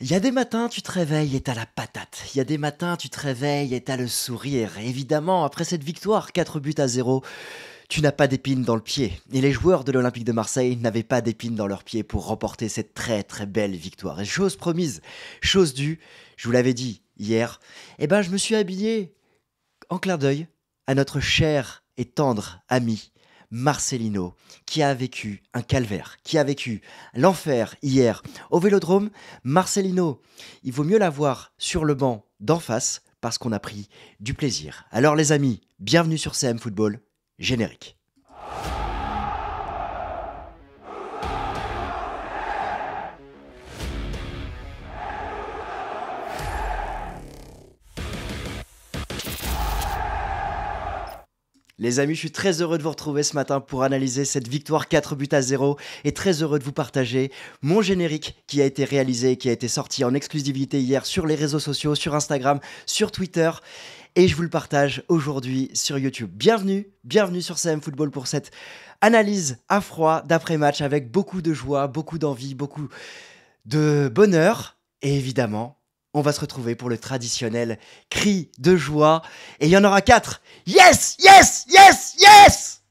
Il y a des matins, tu te réveilles et t'as la patate. Il y a des matins, tu te réveilles et t'as le sourire. Et évidemment, après cette victoire, 4 buts à 0, tu n'as pas d'épines dans le pied. Et les joueurs de l'Olympique de Marseille n'avaient pas d'épines dans leur pied pour remporter cette très très belle victoire. Et chose promise, chose due, je vous l'avais dit hier, je me suis habillé en clin d'œil à notre cher et tendre ami Marcelino, qui a vécu un calvaire, qui a vécu l'enfer hier au Vélodrome. Marcelino, il vaut mieux l'avoir sur le banc d'en face parce qu'on a pris du plaisir. Alors les amis, bienvenue sur CM Football, générique. Les amis, je suis très heureux de vous retrouver ce matin pour analyser cette victoire 4 buts à 0 et très heureux de vous partager mon générique qui a été réalisé, qui a été sorti en exclusivité hier sur les réseaux sociaux, sur Instagram, sur Twitter, et je vous le partage aujourd'hui sur YouTube. Bienvenue sur CM Football pour cette analyse à froid d'après-match avec beaucoup de joie, beaucoup d'envie, beaucoup de bonheur et évidemment, on va se retrouver pour le traditionnel cri de joie. Et il y en aura 4. Yes, yes, yes, yes!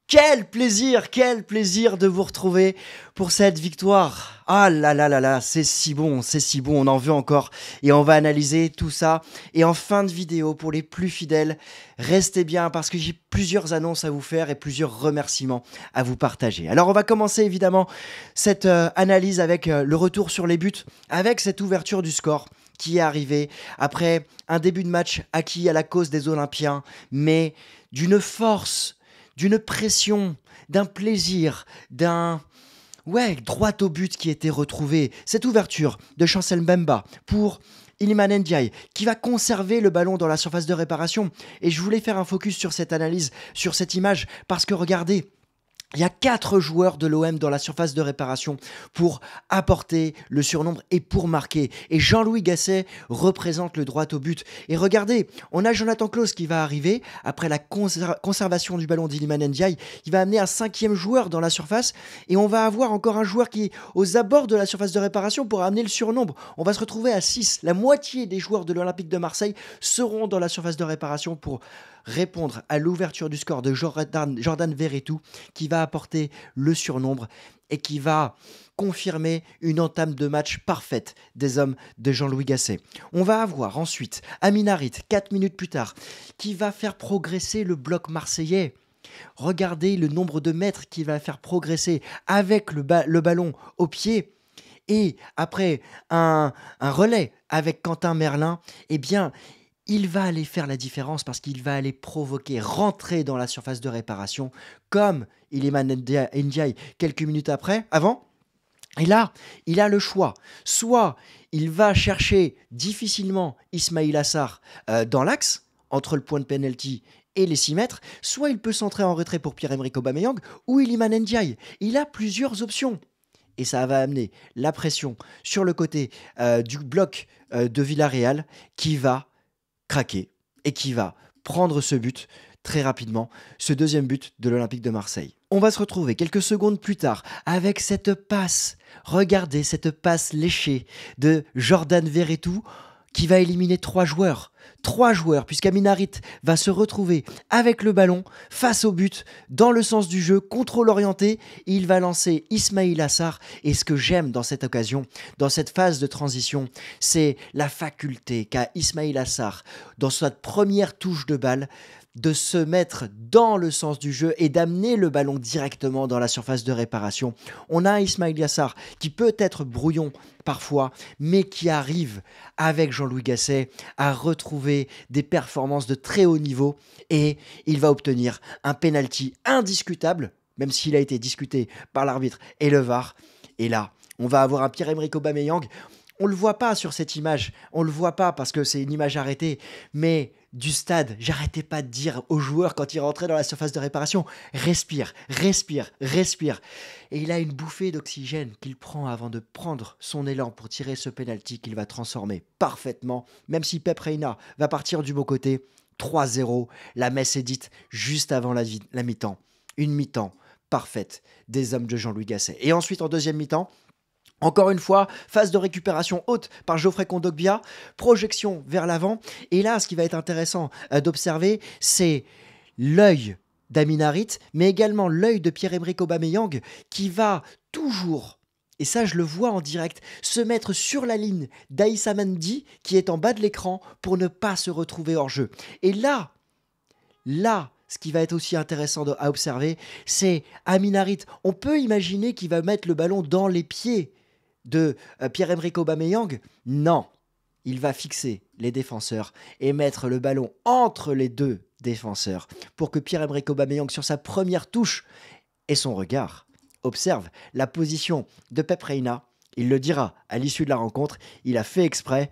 Quel plaisir de vous retrouver pour cette victoire. Ah là là là là, c'est si bon, on en veut encore. Et on va analyser tout ça. Et en fin de vidéo, pour les plus fidèles, restez bien parce que j'ai plusieurs annonces à vous faire et plusieurs remerciements à vous partager. Alors on va commencer évidemment cette analyse avec le retour sur les buts, avec cette ouverture du score qui est arrivée après un début de match acquis à la cause des Olympiens, mais d'une force, d'une pression, d'un plaisir, d'un droit au but qui était retrouvé. Cette ouverture de Chancel Mbemba pour Iliman Ndiaye qui va conserver le ballon dans la surface de réparation. Et je voulais faire un focus sur cette analyse, sur cette image, parce que regardez, il y a 4 joueurs de l'OM dans la surface de réparation pour apporter le surnombre et pour marquer. Et Jean-Louis Gasset représente le droit au but. Et regardez, on a Jonathan Klaus qui va arriver après la conservation du ballon d'Iliman Ndiaye. Il va amener un 5e joueur dans la surface et on va avoir encore un joueur qui est aux abords de la surface de réparation pour amener le surnombre. On va se retrouver à 6. La moitié des joueurs de l'Olympique de Marseille seront dans la surface de réparation pour répondre à l'ouverture du score de Jordan Verretou qui va apporter le surnombre et qui va confirmer une entame de match parfaite des hommes de Jean-Louis Gasset. On va avoir ensuite Amin Harit, 4 minutes plus tard, qui va faire progresser le bloc marseillais. Regardez le nombre de mètres qu'il va faire progresser avec le ballon au pied. Et après un relais avec Quentin Merlin, il va aller faire la différence parce qu'il va aller provoquer, rentrer dans la surface de réparation comme Iliman Ndiaye quelques minutes avant. Et là, il a le choix. Soit il va chercher difficilement Ismail Assar dans l'axe, entre le point de penalty et les 6 mètres, soit il peut centrer en retrait pour Pierre-Emerick Aubameyang ou Iliman Ndiaye. Il a plusieurs options. Et ça va amener la pression sur le côté du bloc de Villarreal qui va craquer et qui va prendre ce but très rapidement, ce deuxième but de l'Olympique de Marseille. On va se retrouver quelques secondes plus tard avec cette passe. Regardez cette passe léchée de Jordan Verretou qui va éliminer 3 joueurs. 3 joueurs, puisqu'Amin Harit va se retrouver avec le ballon face au but, dans le sens du jeu, contrôle orienté. Il va lancer Ismail Assar. Et ce que j'aime dans cette occasion, dans cette phase de transition, c'est la faculté qu'a Ismail Assar, dans sa première touche de balle, de se mettre dans le sens du jeu et d'amener le ballon directement dans la surface de réparation. On a Ismail Assar qui peut être brouillon parfois, mais qui arrive avec Jean-Louis Gasset à retrouver des performances de très haut niveau et il va obtenir un penalty indiscutable, même s'il a été discuté par l'arbitre et le VAR. Et là, on va avoir un Pierre-Emerick Aubameyang. On ne le voit pas sur cette image, on ne le voit pas parce que c'est une image arrêtée, mais du stade, j'arrêtais pas de dire aux joueurs quand ils rentraient dans la surface de réparation, respire, respire, respire. Et il a une bouffée d'oxygène qu'il prend avant de prendre son élan pour tirer ce penalty qu'il va transformer parfaitement, même si Pep Reina va partir du bon côté. 3-0, la messe est dite juste avant la mi-temps. Une mi-temps parfaite des hommes de Jean-Louis Gasset. Et ensuite, en deuxième mi-temps, Encore une fois, phase de récupération haute par Geoffrey Kondogbia, projection vers l'avant. Et là, ce qui va être intéressant d'observer, c'est l'œil d'Amin Harit, mais également l'œil de Pierre-Emerick Aubameyang qui va toujours, et ça je le vois en direct, se mettre sur la ligne d'Aïssa Mendy qui est en bas de l'écran pour ne pas se retrouver hors jeu. Et là, ce qui va être aussi intéressant à observer, c'est Amin Harit. On peut imaginer qu'il va mettre le ballon dans les pieds de Pierre-Emerick Aubameyang. Non, il va fixer les défenseurs et mettre le ballon entre les deux défenseurs pour que Pierre-Emerick Aubameyang, sur sa première touche, ait son regard. Observe la position de Pep Reina. Il le dira à l'issue de la rencontre. Il a fait exprès.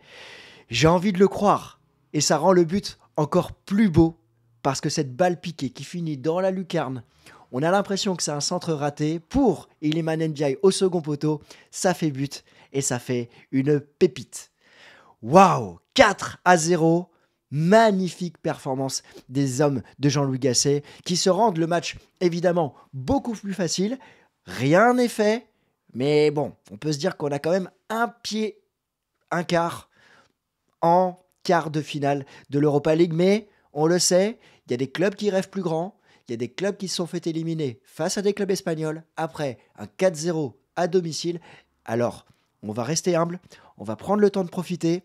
J'ai envie de le croire. Et ça rend le but encore plus beau parce que cette balle piquée qui finit dans la lucarne, on a l'impression que c'est un centre raté pour Iliman Ndiaye au second poteau. Ça fait but et ça fait une pépite. Waouh, 4-0. Magnifique performance des hommes de Jean-Louis Gasset qui se rendent le match évidemment beaucoup plus facile. Rien n'est fait, mais bon, on peut se dire qu'on a quand même un pied, un quart en quart de finale de l'Europa League. Mais on le sait, il y a des clubs qui rêvent plus grand, il y a des clubs qui se sont fait éliminer face à des clubs espagnols après un 4-0 à domicile. Alors, on va rester humble, on va prendre le temps de profiter.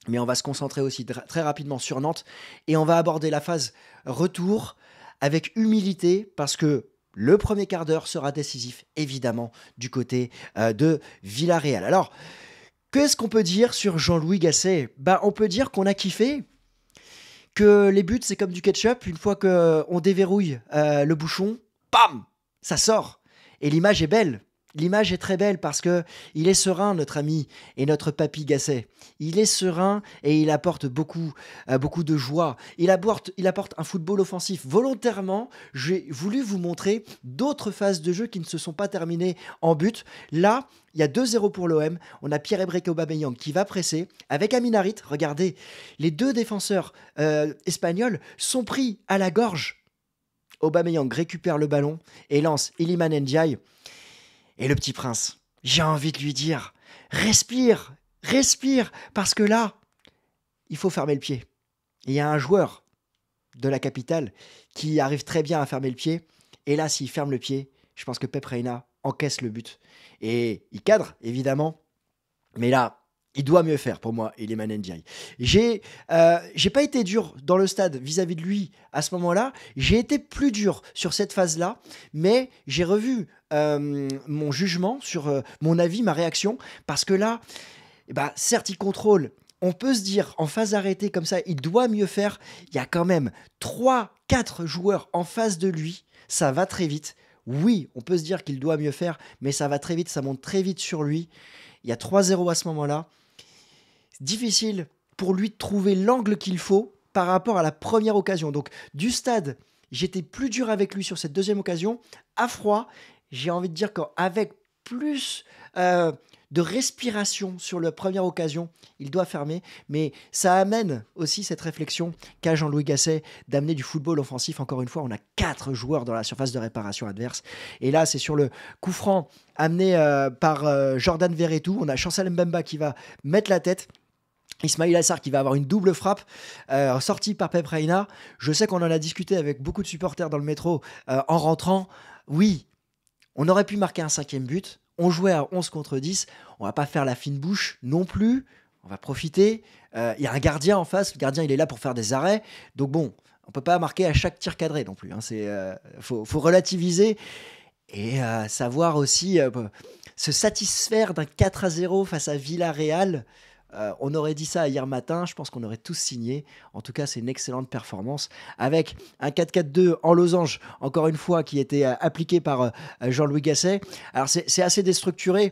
Mais on va se concentrer aussi très rapidement sur Nantes et on va aborder la phase retour avec humilité parce que le premier quart d'heure sera décisif, évidemment, du côté de Villarreal. Alors, qu'est-ce qu'on peut dire sur Jean-Louis Gasset ? On peut dire qu'on a kiffé, que les buts, c'est comme du ketchup. Une fois qu'on déverrouille le bouchon, bam, ça sort. Et l'image est belle. L'image est très belle parce que il est serein, notre ami et notre papy Gasset. Il est serein et il apporte beaucoup de joie. Il apporte un football offensif. Volontairement, j'ai voulu vous montrer d'autres phases de jeu qui ne se sont pas terminées en but. Là, il y a 2-0 pour l'OM. On a Pierre-Emerick Aubameyang qui va presser avec Amin Harit. Regardez, les deux défenseurs espagnols sont pris à la gorge. Aubameyang récupère le ballon et lance Iliman Ndiaye. Et le petit prince, j'ai envie de lui dire, respire, parce que là, il faut fermer le pied. Et il y a un joueur de la capitale qui arrive très bien à fermer le pied. Et là, s'il ferme le pied, je pense que Pep Reina encaisse le but. Et il cadre, évidemment. Mais là, il doit mieux faire pour moi, Iliman Ndiaye. J'ai pas été dur dans le stade vis-à-vis de lui à ce moment-là. J'ai été plus dur sur cette phase-là, mais j'ai revu mon jugement sur mon avis, ma réaction, parce que là, certes, il contrôle. On peut se dire, en phase arrêtée comme ça, il doit mieux faire. Il y a quand même 3-4 joueurs en face de lui. Ça va très vite. Oui, on peut se dire qu'il doit mieux faire, mais ça va très vite, ça monte très vite sur lui. Il y a 3-0 à ce moment-là. Difficile pour lui de trouver l'angle qu'il faut par rapport à la première occasion. Donc, du stade, j'étais plus dur avec lui sur cette deuxième occasion. À froid, j'ai envie de dire qu'avec plus de respiration sur la première occasion, il doit fermer. Mais ça amène aussi cette réflexion qu'a Jean-Louis Gasset d'amener du football offensif. Encore une fois, on a 4 joueurs dans la surface de réparation adverse. Et là, c'est sur le coup franc amené par Jordan Verretou. On a Chancel Mbemba qui va mettre la tête. Ismaïla Sarr qui va avoir une double frappe sortie par Pep Reina. Je sais qu'on en a discuté avec beaucoup de supporters dans le métro en rentrant. Oui, on aurait pu marquer un 5e but. On jouait à 11 contre 10. On va pas faire la fine bouche non plus. On va profiter. Il y a un gardien en face. Le gardien, il est là pour faire des arrêts. Donc bon, on peut pas marquer à chaque tir cadré non plus. Faut relativiser et savoir aussi se satisfaire d'un 4-0 face à Villarreal. On aurait dit ça hier matin, je pense qu'on aurait tous signé. En tout cas, c'est une excellente performance avec un 4-4-2 en losange, encore une fois, qui était appliqué par Jean-Louis Gasset. Alors, c'est assez déstructuré.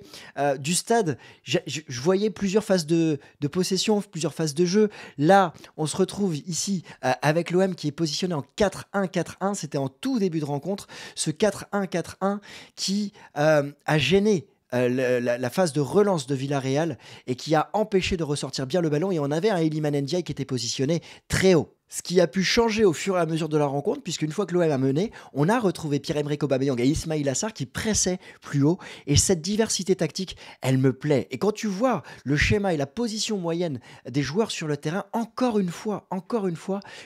Du stade, je voyais plusieurs phases de possession, plusieurs phases de jeu. Là, on se retrouve ici avec l'OM qui est positionné en 4-1-4-1. C'était en tout début de rencontre. Ce 4-1-4-1 qui a gêné la phase de relance de Villarreal et qui a empêché de ressortir bien le ballon, et on avait un Iliman Ndiaye qui était positionné très haut. ce qui a pu changer au fur et à mesure de la rencontre, puisqu'une fois que l'OM a mené, on a retrouvé Pierre-Emerick Aubameyang et Ismaïla Sarr qui pressaient plus haut. Et cette diversité tactique, elle me plaît. Et quand tu vois le schéma et la position moyenne des joueurs sur le terrain, encore une fois,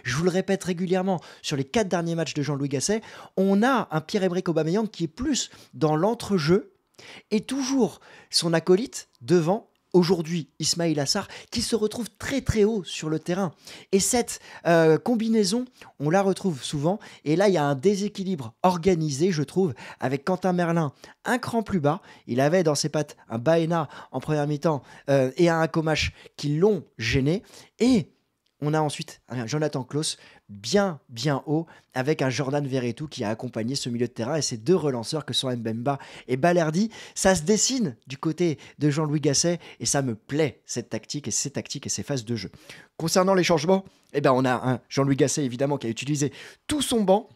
je vous le répète régulièrement, sur les 4 derniers matchs de Jean-Louis Gasset, on a un Pierre-Emerick Aubameyang qui est plus dans l'entrejeu et toujours son acolyte devant. Aujourd'hui, Ismaïla Sarr, qui se retrouve très très haut sur le terrain. Et cette combinaison, on la retrouve souvent. Et là, il y a un déséquilibre organisé, je trouve, avec Quentin Merlin un cran plus bas. Il avait dans ses pattes un Baena en première mi-temps et un Comache qui l'ont gêné. Et on a ensuite un Jonathan Klaus bien haut avec un Jordan Verretou qui a accompagné ce milieu de terrain et ces deux relanceurs que sont Mbemba et Balerdi. Ça se dessine du côté de Jean-Louis Gasset et ça me plaît, cette tactique et ces phases de jeu. Concernant les changements, on a un Jean-Louis Gasset évidemment qui a utilisé tout son banc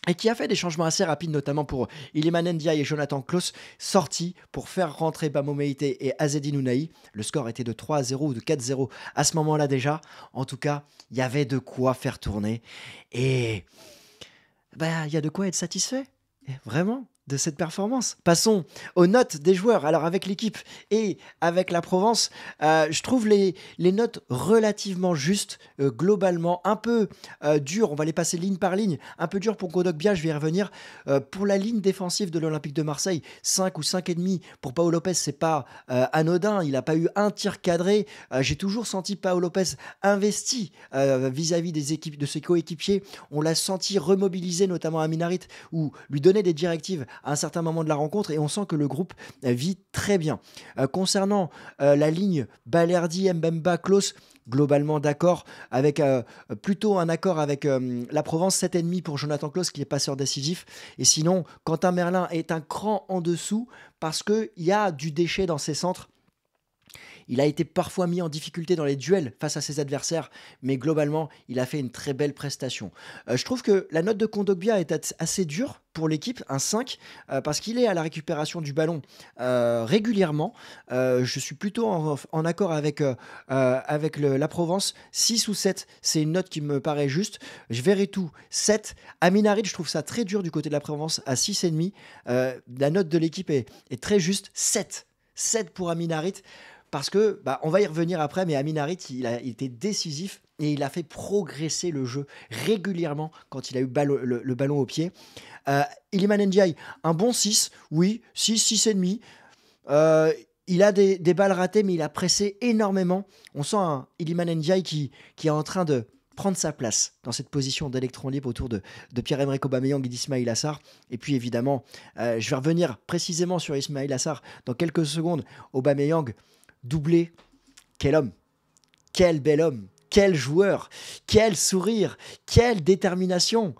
et qui a fait des changements assez rapides, notamment pour Iliman Ndiaye et Jonathan Klaus, sortis pour faire rentrer Bamo Meïté et Azzedine Ounahi. Le score était de 3-0 ou de 4-0 à ce moment-là déjà. En tout cas, il y avait de quoi faire tourner. Et il y a de quoi être satisfait, vraiment, de cette performance. Passons aux notes des joueurs. Alors avec l'équipe et avec la Provence, je trouve les notes relativement justes, globalement un peu dures. On va les passer ligne par ligne. Un peu dur pour Kondogbia, je vais y revenir. Pour la ligne défensive de l'Olympique de Marseille, 5 ou 5,5 pour Pau Lopez, c'est pas anodin. Il n'a pas eu un tir cadré. J'ai toujours senti Pau Lopez investi vis-à-vis des équipes, de ses coéquipiers. On l'a senti remobilisé, notamment à Minarit, ou lui donner des directives à un certain moment de la rencontre et on sent que le groupe vit très bien. Concernant la ligne Balerdi, Mbemba, Klaus, globalement d'accord, avec plutôt un accord avec la Provence, 7,5 pour Jonathan Klaus qui est passeur décisif. Et sinon, Quentin Merlin est un cran en dessous parce qu'il y a du déchet dans ses centres. Il a été parfois mis en difficulté dans les duels face à ses adversaires, mais globalement, il a fait une très belle prestation. Je trouve que la note de Kondogbia est assez dure pour l'équipe, un 5, parce qu'il est à la récupération du ballon régulièrement. Je suis plutôt en accord avec la Provence. 6 ou 7, c'est une note qui me paraît juste. Je verrai tout. 7. Aminarit, je trouve ça très dur du côté de la Provence, à 6,5. La note de l'équipe est très juste. 7. 7 pour Aminarit. Parce que, on va y revenir après, mais Aminarit, il était décisif et il a fait progresser le jeu régulièrement quand il a eu le ballon au pied. Iliman Ndiaye, un bon 6, oui, 6, 6,5. Il a des balles ratées, mais il a pressé énormément. On sent un Iliman Ndiaye qui est en train de prendre sa place dans cette position d'électron libre autour de Pierre-Emerick Aubameyang et d'Ismaïla Sarr. Et puis évidemment, je vais revenir précisément sur Ismaïla Sarr dans quelques secondes. Aubameyang, doublé, quel homme, quel bel homme, quel joueur, quel sourire, quelle détermination.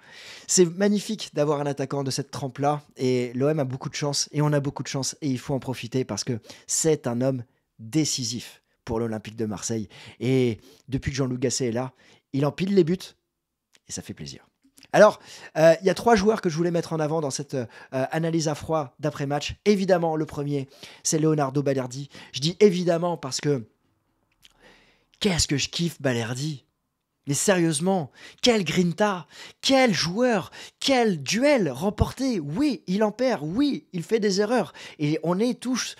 C'est magnifique d'avoir un attaquant de cette trempe-là et l'OM a beaucoup de chance et on a beaucoup de chance et il faut en profiter parce que c'est un homme décisif pour l'Olympique de Marseille. Et depuis que Jean-Louis Gasset est là, il empile les buts et ça fait plaisir. Alors, il y a 3 joueurs que je voulais mettre en avant dans cette analyse à froid d'après-match. Évidemment, le premier, c'est Leonardo Balerdi. Je dis évidemment parce que qu'est-ce que je kiffe Balerdi. Mais sérieusement, quel grinta, quel joueur, quel duel remporté. Oui, il en perd, oui, il fait des erreurs. Et on est tous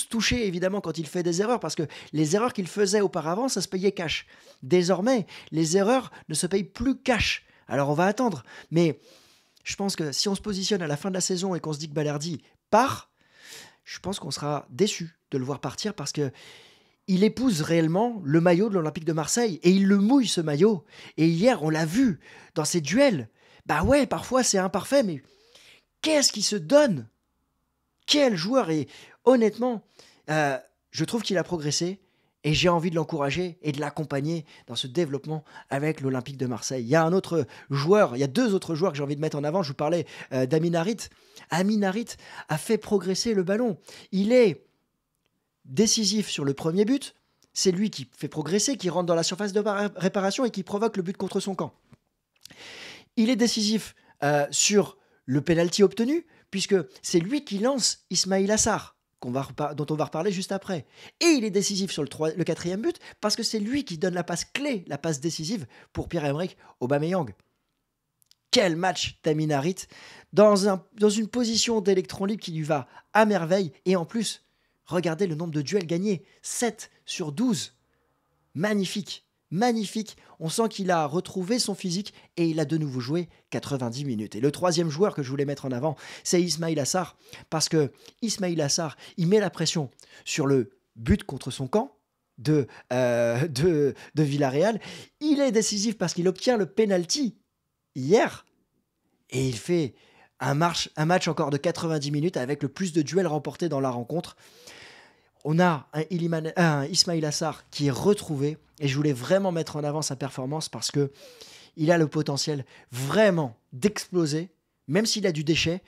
touchés, évidemment, quand il fait des erreurs, parce que les erreurs qu'il faisait auparavant, ça se payait cash. Désormais, les erreurs ne se payent plus cash. Alors on va attendre, mais je pense que si on se positionne à la fin de la saison et qu'on se dit que Balerdi part, je pense qu'on sera déçu de le voir partir parce que il épouse réellement le maillot de l'Olympique de Marseille et il le mouille ce maillot. Et hier, on l'a vu dans ses duels. Ouais, parfois c'est imparfait, mais qu'est-ce qu'il se donne? Quel joueur! Et honnêtement, je trouve qu'il a progressé. Et j'ai envie de l'encourager et de l'accompagner dans ce développement avec l'Olympique de Marseille. Il y a un autre joueur, il y a 2 autres joueurs que j'ai envie de mettre en avant. Je vous parlais d'Aminarit. Aminarit a fait progresser le ballon. Il est décisif sur le premier but. C'est lui qui fait progresser, qui rentre dans la surface de réparation et qui provoque le but contre son camp. Il est décisif sur le penalty obtenu, puisque c'est lui qui lance Ismaïla Sarr. dont on va reparler juste après. Et il est décisif sur le quatrième but parce que c'est lui qui donne la passe clé, la passe décisive pour Pierre-Emerick Aubameyang. Quel match d'Amin Harit dans une position d'électron libre qui lui va à merveille. Et en plus, regardez le nombre de duels gagnés. 7 sur 12. Magnifique. Magnifique. On sent qu'il a retrouvé son physique et il a de nouveau joué 90 minutes. Et le troisième joueur que je voulais mettre en avant, c'est Ismaïla Sarr. Parce que Ismaïla Sarr, il met la pression sur le but contre son camp de Villarreal. Il est décisif parce qu'il obtient le penalty hier. Et il fait un match encore de 90 minutes avec le plus de duels remportés dans la rencontre. On a un Ismaïla Sarr qui est retrouvé. Et je voulais vraiment mettre en avant sa performance parce que il a le potentiel vraiment d'exploser. Même s'il a du déchet,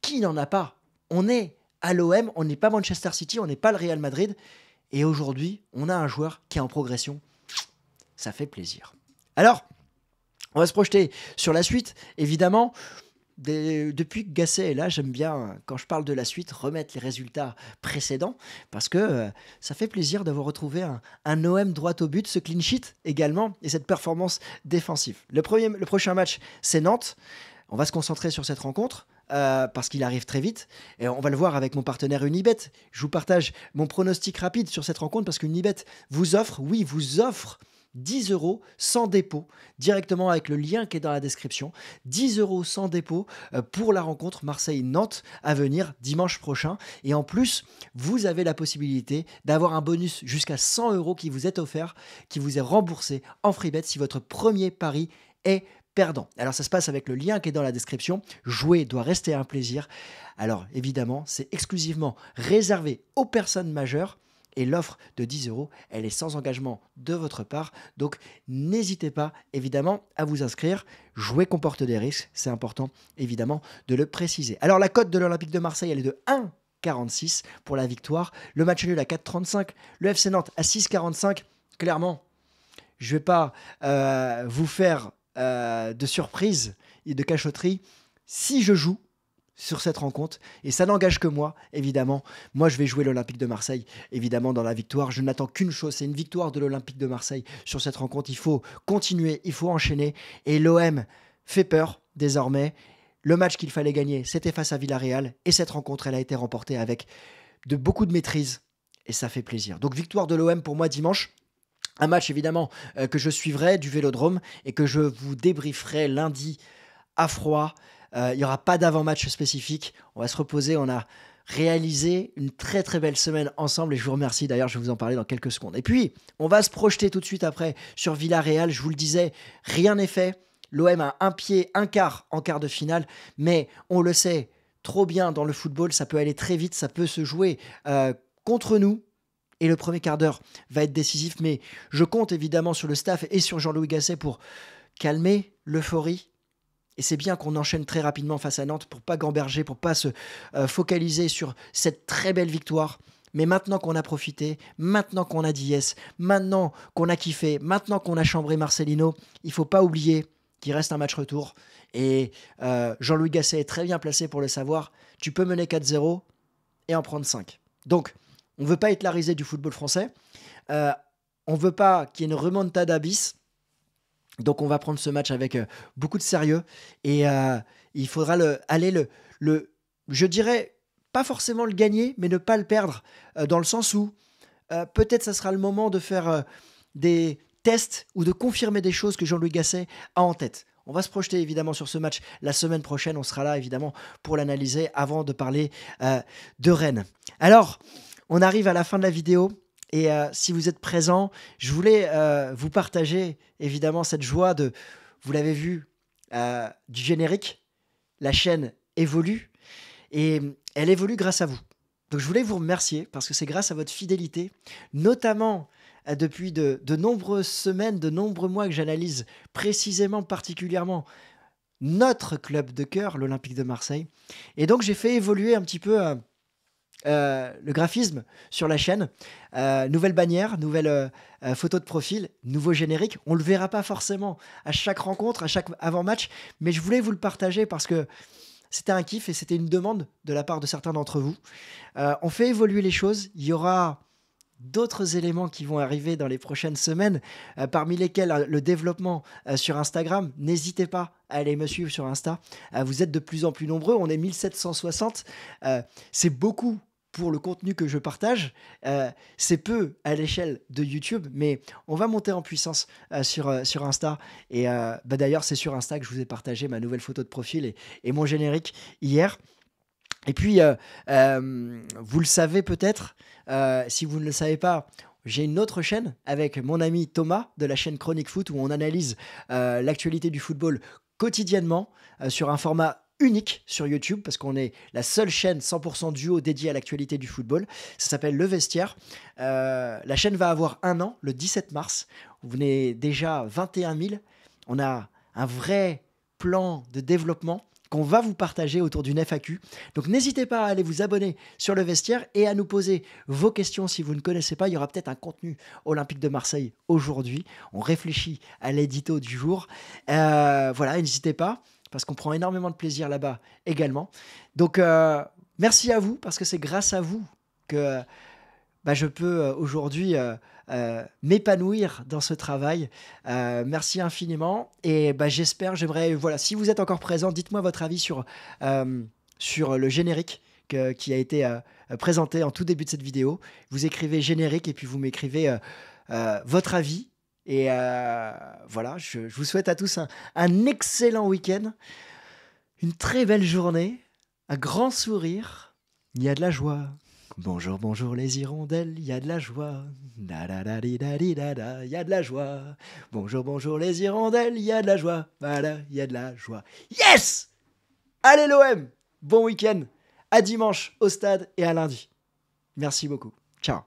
qui n'en a pas? On est à l'OM, on n'est pas Manchester City, on n'est pas le Real Madrid. Et aujourd'hui, on a un joueur qui est en progression. Ça fait plaisir. Alors, on va se projeter sur la suite, évidemment. Depuis que Gasset est là, j'aime bien, quand je parle de la suite, remettre les résultats précédents, parce que ça fait plaisir d'avoir retrouvé un OM droit au but, ce clean sheet également, et cette performance défensive. Le prochain match, c'est Nantes. On va se concentrer sur cette rencontre, parce qu'il arrive très vite, et on va le voir avec mon partenaire Unibet. Je vous partage mon pronostic rapide sur cette rencontre, parce qu'Unibet vous offre 10 € sans dépôt, directement avec le lien qui est dans la description. 10 € sans dépôt pour la rencontre Marseille-Nantes à venir dimanche prochain. Et en plus, vous avez la possibilité d'avoir un bonus jusqu'à 100 € qui vous est offert, qui vous est remboursé en freebet si votre premier pari est perdant. Alors ça se passe avec le lien qui est dans la description. Jouer doit rester un plaisir. Alors évidemment, c'est exclusivement réservé aux personnes majeures. Et l'offre de 10 €, elle est sans engagement de votre part. Donc, n'hésitez pas, évidemment, à vous inscrire. Jouer comporte des risques. C'est important, évidemment, de le préciser. Alors, la cote de l'Olympique de Marseille, elle est de 1,46 pour la victoire. Le match nul à 4,35. Le FC Nantes à 6,45. Clairement, je ne vais pas vous faire de surprise et de cachotterie. Si je joue sur cette rencontre, et ça n'engage que moi, évidemment. Moi, je vais jouer l'Olympique de Marseille, évidemment, dans la victoire. Je n'attends qu'une chose, c'est une victoire de l'Olympique de Marseille sur cette rencontre. Il faut continuer, il faut enchaîner, et l'OM fait peur, désormais. Le match qu'il fallait gagner, c'était face à Villarreal, et cette rencontre, elle a été remportée avec beaucoup de maîtrise, et ça fait plaisir. Donc, victoire de l'OM pour moi dimanche. Un match, évidemment, que je suivrai du Vélodrome, et que je vous débrieferai lundi à froid. Il n'y aura pas d'avant-match spécifique. On va se reposer. On a réalisé une très très belle semaine ensemble et je vous remercie. D'ailleurs, je vais vous en parler dans quelques secondes. Et puis, on va se projeter tout de suite après sur Villarreal. Je vous le disais, rien n'est fait. L'OM a un pied, un quart en quart de finale. Mais on le sait trop bien dans le football, ça peut aller très vite. Ça peut se jouer contre nous. Et le premier quart d'heure va être décisif. Mais je compte évidemment sur le staff et sur Jean-Louis Gasset pour calmer l'euphorie. Et c'est bien qu'on enchaîne très rapidement face à Nantes pour pas gamberger, pour pas se focaliser sur cette très belle victoire. Mais maintenant qu'on a profité, maintenant qu'on a dit yes, maintenant qu'on a kiffé, maintenant qu'on a chambré Marcelino, il faut pas oublier qu'il reste un match retour. Et Jean-Louis Gasset est très bien placé pour le savoir. Tu peux mener 4-0 et en prendre 5. Donc, on ne veut pas être la risée du football français. On ne veut pas qu'il y ait une remontada bis. Donc on va prendre ce match avec beaucoup de sérieux et il faudra je dirais, pas forcément le gagner, mais ne pas le perdre, dans le sens où peut-être ça sera le moment de faire des tests ou de confirmer des choses que Jean-Louis Gasset a en tête. On va se projeter évidemment sur ce match la semaine prochaine, on sera là évidemment pour l'analyser avant de parler de Rennes. Alors, on arrive à la fin de la vidéo. Et si vous êtes présents, je voulais vous partager évidemment cette joie vous l'avez vu, du générique. La chaîne évolue et elle évolue grâce à vous. Donc je voulais vous remercier parce que c'est grâce à votre fidélité, notamment depuis de nombreuses semaines, de nombreux mois que j'analyse précisément, particulièrement notre club de cœur, l'Olympique de Marseille. Et donc j'ai fait évoluer un petit peu le graphisme sur la chaîne, nouvelle bannière, nouvelle photo de profil, nouveau générique. On ne le verra pas forcément à chaque rencontre, à chaque avant-match, mais je voulais vous le partager parce que c'était un kiff et c'était une demande de la part de certains d'entre vous. On fait évoluer les choses. Il y aura d'autres éléments qui vont arriver dans les prochaines semaines, parmi lesquels le développement sur Instagram. N'hésitez pas à aller me suivre sur Insta. Vous êtes de plus en plus nombreux. On est 1760. C'est beaucoup pour le contenu que je partage. C'est peu à l'échelle de YouTube, mais on va monter en puissance sur Insta. Et d'ailleurs, c'est sur Insta que je vous ai partagé ma nouvelle photo de profil et mon générique hier. Et puis, vous le savez peut-être, si vous ne le savez pas, j'ai une autre chaîne avec mon ami Thomas de la chaîne Chronique Foot où on analyse l'actualité du football quotidiennement sur un format unique sur YouTube parce qu'on est la seule chaîne 100% duo dédiée à l'actualité du football. Ça s'appelle Le Vestiaire. La chaîne va avoir 1 an, le 17 mars. Vous venez déjà 21 000. On a un vrai plan de développement qu'on va vous partager autour d'une FAQ. Donc n'hésitez pas à aller vous abonner sur Le Vestiaire et à nous poser vos questions si vous ne connaissez pas. Il y aura peut-être un contenu Olympique de Marseille aujourd'hui. On réfléchit à l'édito du jour. Voilà, n'hésitez pas parce qu'on prend énormément de plaisir là-bas également. Donc merci à vous parce que c'est grâce à vous que je peux aujourd'hui m'épanouir dans ce travail. Merci infiniment. Et j'aimerais, voilà, si vous êtes encore présent, dites-moi votre avis sur le générique qui a été présenté en tout début de cette vidéo. Vous écrivez générique et puis vous m'écrivez votre avis. Et voilà, je vous souhaite à tous un excellent week-end, une très belle journée, un grand sourire. Il y a de la joie. Bonjour, bonjour les hirondelles, il y a de la joie. Da da da di da di da da, il y a de la joie. Bonjour, bonjour les hirondelles, il y a de la joie. Voilà, il y a de la joie. Yes! Allez l'OM! Bon week-end. À dimanche au stade et à lundi. Merci beaucoup. Ciao.